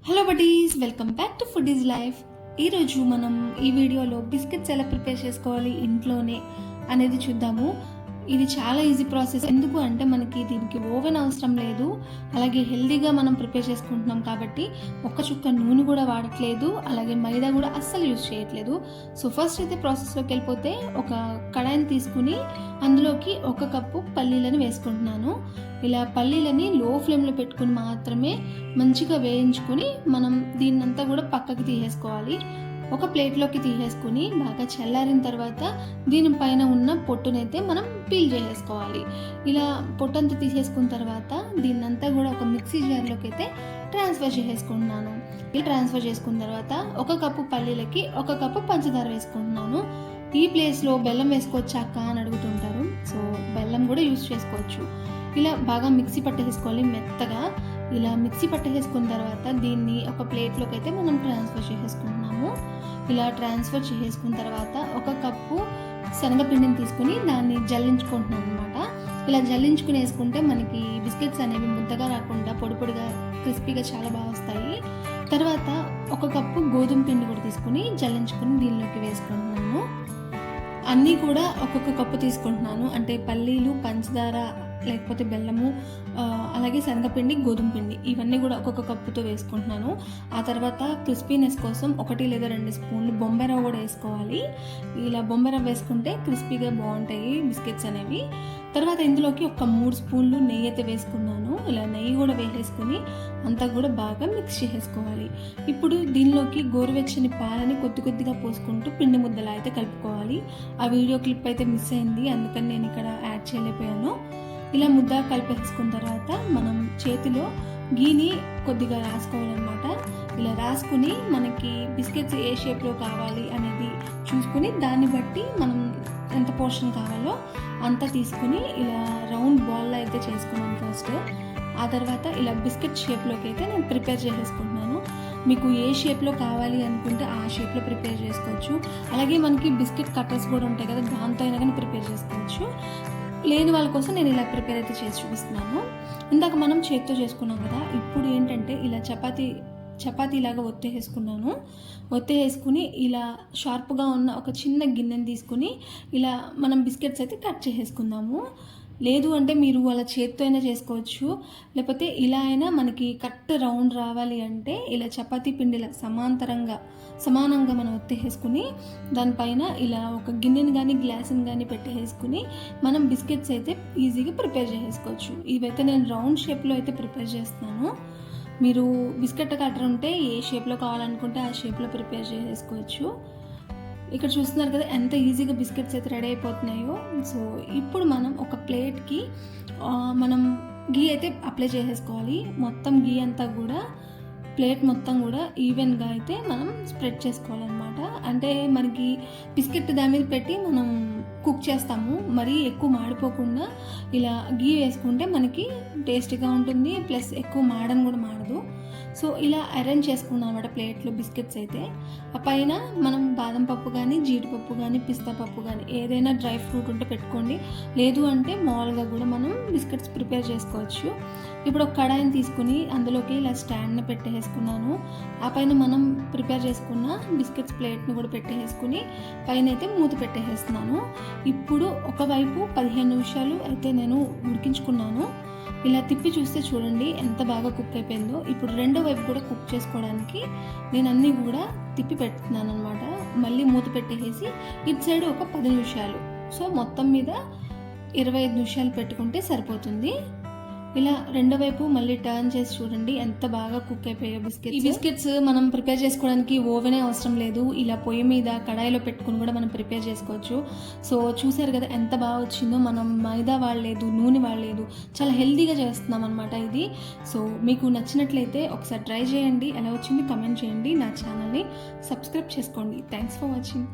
Hello buddies, welcome back to food is life. ఈరోజు మనం ఈ వీడియోలో బిస్కెట్స్ ఎలా ప్రిపేర్ చేసుకోవాలి ఇంట్లోనే అనేది చూద్దాము. ఇది చాలా ఈజీ ప్రాసెస్. ఎందుకు అంటే మనకి దీనికి ఓవెన్ అవసరం లేదు, అలాగే హెల్దీగా మనం ప్రిపేర్ చేసుకుంటున్నాం కాబట్టి ఒక్క చుక్క నూనె కూడా వాడట్లేదు, అలాగే మైదా కూడా అస్సలు యూజ్ చేయట్లేదు. సో ఫస్ట్ అయితే ప్రాసెస్లోకి వెళ్ళిపోతే ఒక కడాయిని తీసుకుని అందులోకి 1 కప్పు పల్లీలను వేసుకుంటున్నాను. ఇలా పల్లీలని లో ఫ్లేమ్లో పెట్టుకుని మాత్రమే మంచిగా వేయించుకుని మనం దీన్నంతా కూడా పక్కకి తీసేసుకోవాలి. ఒక ప్లేట్లోకి తీసేసుకుని బాగా చల్లారిన తర్వాత దీనిపైన ఉన్న పొట్టునైతే మనం పీల్ చేసేసుకోవాలి. ఇలా పొట్టంతా తీసేసుకున్న తర్వాత దీన్నంతా కూడా ఒక మిక్సీ జార్లోకి అయితే ట్రాన్స్ఫర్ చేసేసుకుంటున్నాను. ఇలా ట్రాన్స్ఫర్ చేసుకున్న తర్వాత 1 కప్పు పల్లీలకి 1 కప్పు పంచదార వేసుకుంటున్నాను. ఈ ప్లేస్లో బెల్లం వేసుకోవచ్చాక అని అడుగుతుంటారు. సో బెల్లం కూడా యూజ్ చేసుకోవచ్చు. ఇలా బాగా మిక్సీ పట్టేసుకోవాలి మెత్తగా. ఇలా మిక్సీ పట్టేసుకున్న తర్వాత దీన్ని ఒక ప్లేట్లోకి అయితే మనం ట్రాన్స్ఫర్ చేసేసుకుంటున్నాము. ఇలా ట్రాన్స్ఫర్ చేసేసుకున్న తర్వాత 1 కప్పు శనగపిండిని తీసుకుని దాన్ని జల్లించుకుంటున్నాను అనమాట. ఇలా జల్లించుకుని వేసుకుంటే మనకి బిస్కెట్స్ అనేవి ముద్దగా రాకుండా పొడి పొడిగా క్రిస్పీగా చాలా బాగా వస్తాయి. తర్వాత 1 కప్పు గోధుమ పిండి కూడా తీసుకుని జల్లించుకుని దీనిలోకి వేసుకుంటున్నాను. అన్నీ కూడా ఒక్కొక్క కప్పు తీసుకుంటున్నాను. అంటే పల్లీలు, పంచదార, లేకపోతే బెల్లము, అలాగే శనగపిండి, గోధుమ పిండి ఇవన్నీ కూడా ఒక్కొక్క కప్పుతో వేసుకుంటున్నాను. ఆ తర్వాత క్రిస్పీనెస్ కోసం 1 లేదా 2 స్పూన్లు బొంబాయి రవ్వ కూడా వేసుకోవాలి. ఇలా బొంబాయి రవ్వ వేసుకుంటే క్రిస్పీగా బాగుంటాయి బిస్కెట్స్ అనేవి. తర్వాత ఇందులోకి 3 స్పూన్లు నెయ్యి అయితే వేసుకున్నాను. ఇలా నెయ్యి కూడా వేసేసుకుని అంతా కూడా బాగా మిక్స్ చేసేసుకోవాలి. ఇప్పుడు దీనిలోకి గోరువెచ్చని పాలని కొద్దిగా పోసుకుంటూ పిండి ముద్దలా అయితే కలుపుకోవాలి. ఆ వీడియో క్లిప్ అయితే మిస్ అయింది, అందుకని నేను ఇక్కడ యాడ్ చేయలేకపోయాను. ఇలా ముద్ద కలిపేసుకున్న తర్వాత మనం చేతిలో గీని కొద్దిగా రాసుకోవాలన్నమాట. ఇలా రాసుకుని మనకి బిస్కెట్స్ ఏ షేప్లో కావాలి అనేది చూసుకుని దాన్ని బట్టి మనం ఎంత పోర్షన్ కావాలో అంత తీసుకుని ఇలా రౌండ్ బాల్లో అయితే చేసుకున్నాను ఫస్ట్. ఆ తర్వాత ఇలా బిస్కెట్ షేప్లోకి అయితే నేను ప్రిపేర్ చేసేసుకుంటున్నాను. మీకు ఏ షేప్లో కావాలి అనుకుంటే ఆ షేప్లో ప్రిపేర్ చేసుకోవచ్చు. అలాగే మనకి బిస్కెట్ కట్టర్స్ కూడా ఉంటాయి కదా, దాంతో అయినా కానీ ప్రిపేర్ చేసుకోవచ్చు. లేని వాళ్ళ కోసం నేను ఇలా ప్రిపేర్ అయితే చేసి చూపిస్తున్నాను. ఇందాక మనం చేతితో చేసుకున్నాం కదా, ఇప్పుడు ఏంటంటే ఇలా చపాతీలాగా ఒత్తేసుకుని ఇలా షార్ప్గా ఉన్న ఒక చిన్న గిన్నెని తీసుకుని ఇలా మనం బిస్కెట్స్ అయితే కట్ చేసేసుకుందాము. లేదు అంటే మీరు అలా చేత్తో అయినా చేసుకోవచ్చు, లేకపోతే ఇలా అయినా మనకి కట్ రౌండ్ రావాలి అంటే ఇలా చపాతీ పిండిలా సమానంగా మనం ఒత్తేసుకుని దానిపైన ఇలా ఒక గిన్నెని కానీ గ్లాసుని కానీ పెట్టేసుకుని మనం బిస్కెట్స్ అయితే ఈజీగా ప్రిపేర్ చేసేసుకోవచ్చు. ఇవైతే నేను రౌండ్ షేప్లో అయితే ప్రిపేర్ చేస్తున్నాను. మీరు బిస్కెట్ కట్టర్ ఉంటే ఏ షేప్లో కావాలనుకుంటే ఆ షేప్లో ప్రిపేర్ చేసేసుకోవచ్చు. ఇక్కడ చూస్తున్నారు కదా ఎంత ఈజీగా బిస్కెట్స్ అయితే రెడీ అయిపోతున్నాయో. సో ఇప్పుడు మనం ఒక ప్లేట్కి మనం గీ అయితే అప్లై చేసేసుకోవాలి. మొత్తం గీ అంతా కూడా ప్లేట్ మొత్తం కూడా ఈవెన్గా అయితే మనం స్ప్రెడ్ చేసుకోవాలన్నమాట. అంటే మనకి బిస్కెట్ దాని మీద పెట్టి మనం కుక్ చేస్తాము, మరీ ఎక్కువ మాడిపోకుండా ఇలా గీ వేసుకుంటే మనకి టేస్టీగా ఉంటుంది, ప్లస్ ఎక్కువ మాడని కూడా మాడదు. సో ఇలా అరేంజ్ చేసుకున్నాం అన్నమాట ప్లేట్లో బిస్కెట్స్ అయితే. ఆ పైన మనం బాదం పప్పు కానీ, జీడిపప్పు కానీ, పిస్తా పప్పు కానీ ఏదైనా డ్రై ఫ్రూట్ ఉంటే పెట్టుకోండి. లేదు అంటే మామూలుగా కూడా మనం బిస్కెట్స్ ప్రిపేర్ చేసుకోవచ్చు. ఇప్పుడు ఒక కడాయిని తీసుకుని అందులోకి ఇలా స్టాండ్ని పెట్టేసుకున్నాను. ఆ పైన మనం ప్రిపేర్ చేసుకున్న బిస్కెట్స్ ప్లేట్ని కూడా పెట్టేసుకుని పైన అయితే మూత పెట్టేస్తున్నాను. ఇప్పుడు ఒకవైపు 15 నిమిషాలు అయితే నేను ఉడికించుకున్నాను. ఇలా తిప్పి చూస్తే చూడండి ఎంత బాగా కుక్ అయిపోయిందో. ఇప్పుడు రెండో వైపు కూడా కుక్ చేసుకోవడానికి నేను అన్నీ కూడా తిప్పి పెడుతున్నాను అనమాట. మళ్ళీ మూత పెట్టేసి ఇటు సైడ్ ఒక 10 నిమిషాలు, సో మొత్తం మీద 25 నిమిషాలు పెట్టుకుంటే సరిపోతుంది. ఇలా రెండో వైపు మళ్ళీ టర్న్ చేసి చూడండి ఎంత బాగా కుక్ అయిపోయాయో బిస్కెట్స్. ఈ బిస్కెట్స్ మనం ప్రిపేర్ చేసుకోవడానికి ఓవెనే అవసరం లేదు, ఇలా పొయ్యి మీద కడాయిలో పెట్టుకుని కూడా మనం ప్రిపేర్ చేసుకోవచ్చు. సో చూసారు కదా ఎంత బాగా వచ్చిందో. మనం మైదా వాడలేదు, నూనె వాడలేదు, చాలా హెల్తీగా చేస్తున్నాం అనమాట ఇది. సో మీకు నచ్చినట్లయితే ఒకసారి ట్రై చేయండి, ఎలా వచ్చింది కమెంట్ చేయండి, నా ఛానల్ని సబ్స్క్రైబ్ చేసుకోండి. Thanks for watching.